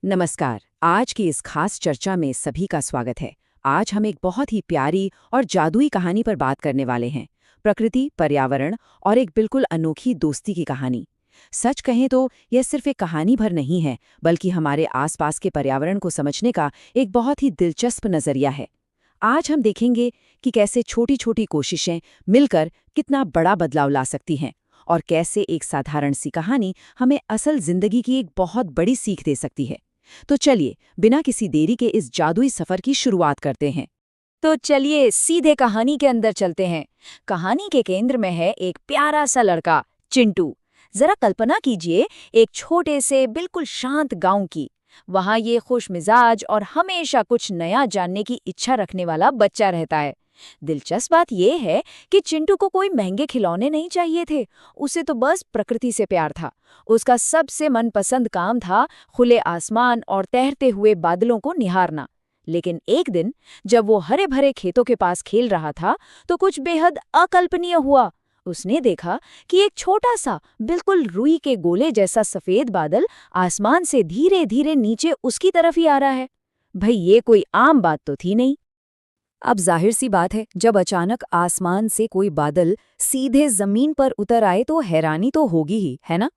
नमस्कार। आज की इस खास चर्चा में सभी का स्वागत है। आज हम एक बहुत ही प्यारी और जादुई कहानी पर बात करने वाले हैं। प्रकृति, पर्यावरण और एक बिल्कुल अनोखी दोस्ती की कहानी। सच कहें तो यह सिर्फ एक कहानी भर नहीं है, बल्कि हमारे आसपास के पर्यावरण को समझने का एक बहुत ही दिलचस्प नजरिया है। आज हम देखेंगे कि कैसे छोटी छोटी कोशिशें मिलकर कितना बड़ा बदलाव ला सकती हैं, और कैसे एक साधारण सी कहानी हमें असल जिंदगी की एक बहुत बड़ी सीख दे सकती है। तो चलिए, बिना किसी देरी के इस जादुई सफर की शुरुआत करते हैं। तो चलिए सीधे कहानी के अंदर चलते हैं। कहानी के केंद्र में है एक प्यारा सा लड़का, चिंटू। जरा कल्पना कीजिए, एक छोटे से बिल्कुल शांत गांव की। वहां ये खुश मिजाज और हमेशा कुछ नया जानने की इच्छा रखने वाला बच्चा रहता है। दिलचस्प बात यह है कि चिंटू को कोई महंगे खिलौने नहीं चाहिए थे। उसे तो बस प्रकृति से प्यार था। उसका सबसे मनपसंद काम था खुले आसमान और तैरते हुए बादलों को निहारना। लेकिन एक दिन जब वो हरे भरे खेतों के पास खेल रहा था, तो कुछ बेहद अकल्पनीय हुआ। उसने देखा कि एक छोटा सा, बिल्कुल रुई के गोले जैसा सफेद बादल आसमान से धीरे धीरे नीचे उसकी तरफ ही आ रहा है। भाई, ये कोई आम बात तो थी नहीं। अब जाहिर सी बात है, जब अचानक आसमान से कोई बादल सीधे जमीन पर उतर आए तो हैरानी तो होगी ही, है ना?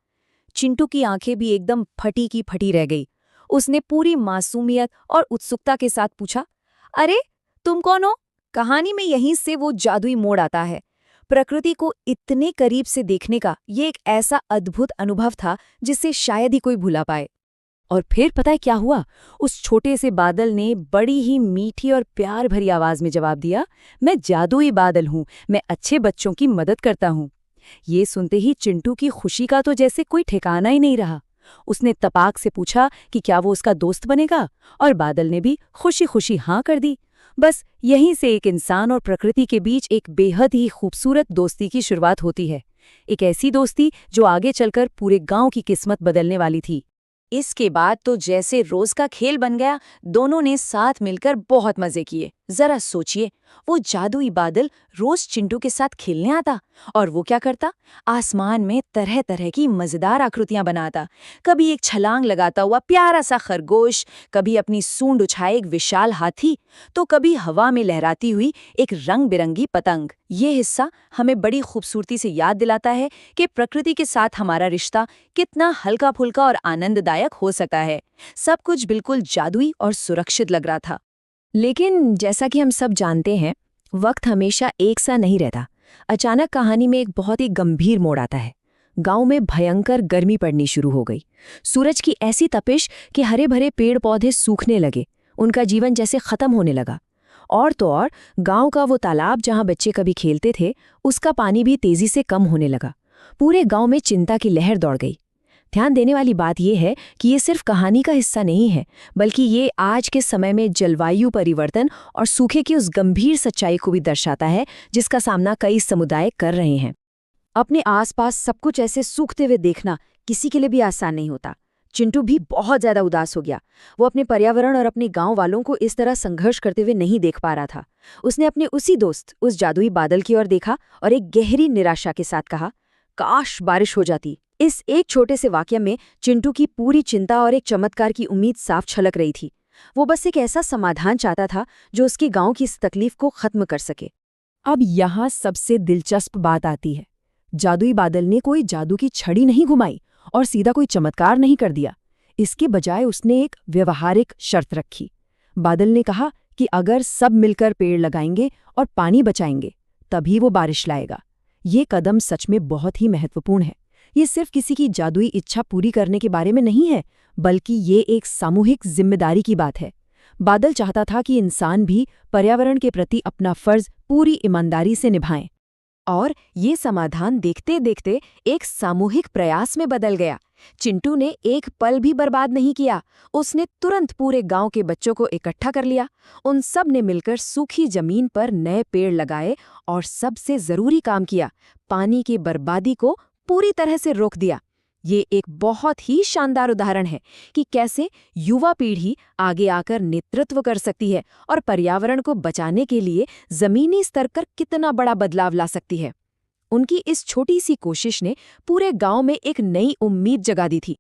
चिंटू की आंखें भी एकदम फटी की फटी रह गई। उसने पूरी मासूमियत और उत्सुकता के साथ पूछा, अरे, तुम कौन हो? कहानी में यहीं से वो जादुई मोड़ आता है। प्रकृति को इतने करीब से देखने का ये एक ऐसा अद्भुत अनुभव था जिसे शायद ही कोई भुला पाए। और फिर पता है क्या हुआ? उस छोटे से बादल ने बड़ी ही मीठी और प्यार भरी आवाज में जवाब दिया, मैं जादुई बादल हूँ, मैं अच्छे बच्चों की मदद करता हूँ। ये सुनते ही चिंटू की खुशी का तो जैसे कोई ठिकाना ही नहीं रहा। उसने तपाक से पूछा कि क्या वो उसका दोस्त बनेगा, और बादल ने भी खुशी खुशी हाँ कर दी। बस यहीं से एक इंसान और प्रकृति के बीच एक बेहद ही खूबसूरत दोस्ती की शुरुआत होती है। एक ऐसी दोस्ती जो आगे चलकर पूरे गांव की किस्मत बदलने वाली थी। इसके बाद तो जैसे रोज का खेल बन गया। दोनों ने साथ मिलकर बहुत मजे किए। जरा सोचिए, वो जादुई बादल रोज चिंटू के साथ खेलने आता, और वो क्या करता? आसमान में तरह तरह की मजेदार आकृतियां बनाता। कभी एक छलांग लगाता हुआ प्यारा सा खरगोश, कभी अपनी सूंड उछाए एक विशाल हाथी, तो कभी हवा में लहराती हुई एक रंग बिरंगी पतंग। ये हिस्सा हमें बड़ी खूबसूरती से याद दिलाता है कि प्रकृति के साथ हमारा रिश्ता कितना हल्का फुल्का और आनंददायक हो सकता है। सब कुछ बिल्कुल जादुई और सुरक्षित लग रहा था। लेकिन जैसा कि हम सब जानते हैं, वक्त हमेशा एक सा नहीं रहता। अचानक कहानी में एक बहुत ही गंभीर मोड़ आता है। गांव में भयंकर गर्मी पड़नी शुरू हो गई। सूरज की ऐसी तपिश कि हरे भरे पेड़ पौधे सूखने लगे। उनका जीवन जैसे खत्म होने लगा। और तो और, गांव का वो तालाब जहां बच्चे कभी खेलते थे, उसका पानी भी तेजी से कम होने लगा। पूरे गांव में चिंता की लहर दौड़ गई। ध्यान देने वाली बात यह है कि ये सिर्फ कहानी का हिस्सा नहीं है, बल्कि ये आज के समय में जलवायु परिवर्तन और सूखे की उस गंभीर सच्चाई को भी दर्शाता है, जिसका सामना कई समुदाय कर रहे हैं। अपने आसपास सब कुछ ऐसे सूखते हुए देखना किसी के लिए भी आसान नहीं होता। चिंटू भी बहुत ज्यादा उदास हो गया। वो अपने पर्यावरण और अपने गांव वालों को इस तरह संघर्ष करते हुए नहीं देख पा रहा था। उसने अपने उसी दोस्त, उस जादुई बादल की ओर देखा और एक गहरी निराशा के साथ कहा, काश बारिश हो जाती। इस एक छोटे से वाक्य में चिंटू की पूरी चिंता और एक चमत्कार की उम्मीद साफ छलक रही थी। वो बस एक ऐसा समाधान चाहता था जो उसके गांव की इस तकलीफ को खत्म कर सके। अब यहाँ सबसे दिलचस्प बात आती है। जादुई बादल ने कोई जादू की छड़ी नहीं घुमाई और सीधा कोई चमत्कार नहीं कर दिया। इसके बजाय उसने एक व्यवहारिक शर्त रखी। बादल ने कहा कि अगर सब मिलकर पेड़ लगाएंगे और पानी बचाएंगे, तभी वो बारिश लाएगा। ये कदम सच में बहुत ही महत्वपूर्ण है। ये सिर्फ किसी की जादुई इच्छा पूरी करने के बारे में नहीं है, बल्कि ये एक सामूहिक जिम्मेदारी की बात है। बादल चाहता था कि इंसान भी पर्यावरण के प्रति अपना फर्ज पूरी ईमानदारी से निभाएं। और ये समाधान देखते देखते एक सामूहिक प्रयास में बदल गया। चिंटू ने एक पल भी बर्बाद नहीं किया। उसने तुरंत पूरे गांव के बच्चों को इकट्ठा कर लिया। उन सब ने मिलकर सूखी जमीन पर नए पेड़ लगाए और सबसे जरूरी काम किया, पानी की बर्बादी को पूरी तरह से रोक दिया। ये एक बहुत ही शानदार उदाहरण है कि कैसे युवा पीढ़ी आगे आकर नेतृत्व कर सकती है और पर्यावरण को बचाने के लिए जमीनी स्तर पर कितना बड़ा बदलाव ला सकती है। उनकी इस छोटी सी कोशिश ने पूरे गांव में एक नई उम्मीद जगा दी थी।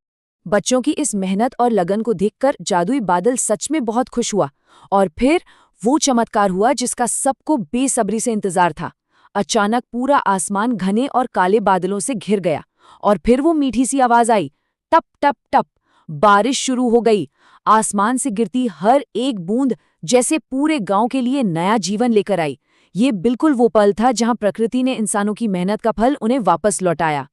बच्चों की इस मेहनत और लगन को देखकर जादुई बादल सच में बहुत खुश हुआ। और फिर वो चमत्कार हुआ जिसका सबको बेसब्री से इंतजार था। अचानक पूरा आसमान घने और काले बादलों से घिर गया और फिर वो मीठी सी आवाज आई, टप टप टप। बारिश शुरू हो गई। आसमान से गिरती हर एक बूंद जैसे पूरे गांव के लिए नया जीवन लेकर आई। ये बिल्कुल वो पल था जहां प्रकृति ने इंसानों की मेहनत का फल उन्हें वापस लौटाया।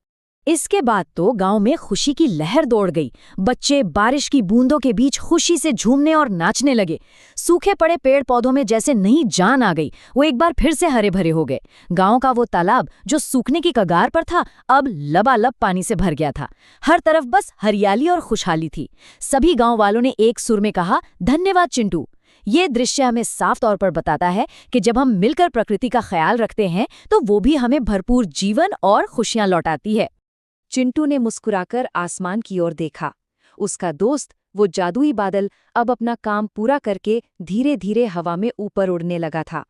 इसके बाद तो गांव में खुशी की लहर दौड़ गई। बच्चे बारिश की बूंदों के बीच खुशी से झूमने और नाचने लगे। सूखे पड़े पेड़ पौधों में जैसे नई जान आ गई। वो एक बार फिर से हरे भरे हो गए। गांव का वो तालाब जो सूखने की कगार पर था अब लबालब पानी से भर गया था। हर तरफ बस हरियाली और खुशहाली थी। सभी गांव वालों ने एक सुर में कहा, धन्यवाद चिंटू। ये दृश्य हमें साफ तौर पर बताता है कि जब हम मिलकर प्रकृति का ख्याल रखते हैं तो वो भी हमें भरपूर जीवन और खुशियां लौटाती है। चिंटू ने मुस्कुराकर आसमान की ओर देखा। उसका दोस्त, वो जादुई बादल, अब अपना काम पूरा करके धीरे धीरे हवा में ऊपर उड़ने लगा था।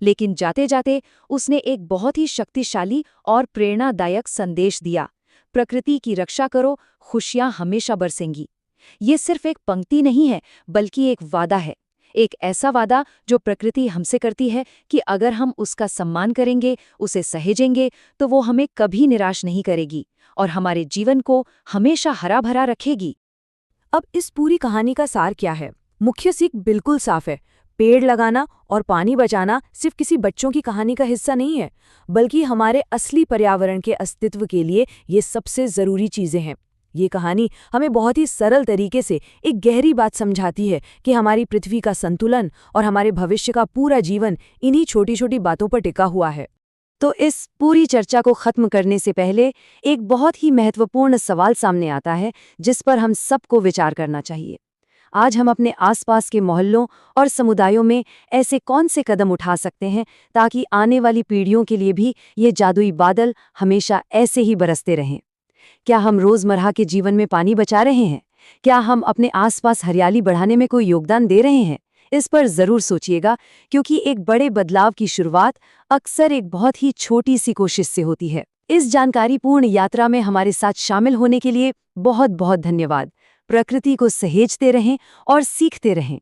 लेकिन जाते जाते उसने एक बहुत ही शक्तिशाली और प्रेरणादायक संदेश दिया। प्रकृति की रक्षा करो, खुशियां हमेशा बरसेंगी। ये सिर्फ एक पंक्ति नहीं है, बल्कि एक वादा है। एक ऐसा वादा जो प्रकृति हमसे करती है कि अगर हम उसका सम्मान करेंगे, उसे सहेजेंगे, तो वो हमें कभी निराश नहीं करेगी और हमारे जीवन को हमेशा हरा भरा रखेगी। अब इस पूरी कहानी का सार क्या है? मुख्य सीख बिल्कुल साफ है। पेड़ लगाना और पानी बचाना सिर्फ किसी बच्चों की कहानी का हिस्सा नहीं है, बल्कि हमारे असली पर्यावरण के अस्तित्व के लिए ये सबसे जरूरी चीजें हैं। ये कहानी हमें बहुत ही सरल तरीके से एक गहरी बात समझाती है कि हमारी पृथ्वी का संतुलन और हमारे भविष्य का पूरा जीवन इन्हीं छोटी छोटी बातों पर टिका हुआ है। तो इस पूरी चर्चा को खत्म करने से पहले एक बहुत ही महत्वपूर्ण सवाल सामने आता है जिस पर हम सबको विचार करना चाहिए। आज हम अपने आसपास के मोहल्लों और समुदायों में ऐसे कौन से कदम उठा सकते हैं ताकि आने वाली पीढ़ियों के लिए भी ये जादुई बादल हमेशा ऐसे ही बरसते रहें? क्या हम रोजमर्रा के जीवन में पानी बचा रहे हैं? क्या हम अपने आसपास हरियाली बढ़ाने में कोई योगदान दे रहे हैं? इस पर जरूर सोचिएगा, क्योंकि एक बड़े बदलाव की शुरुआत अक्सर एक बहुत ही छोटी सी कोशिश से होती है। इस जानकारीपूर्ण यात्रा में हमारे साथ शामिल होने के लिए बहुत बहुत धन्यवाद। प्रकृति को सहेजते रहें और सीखते रहें।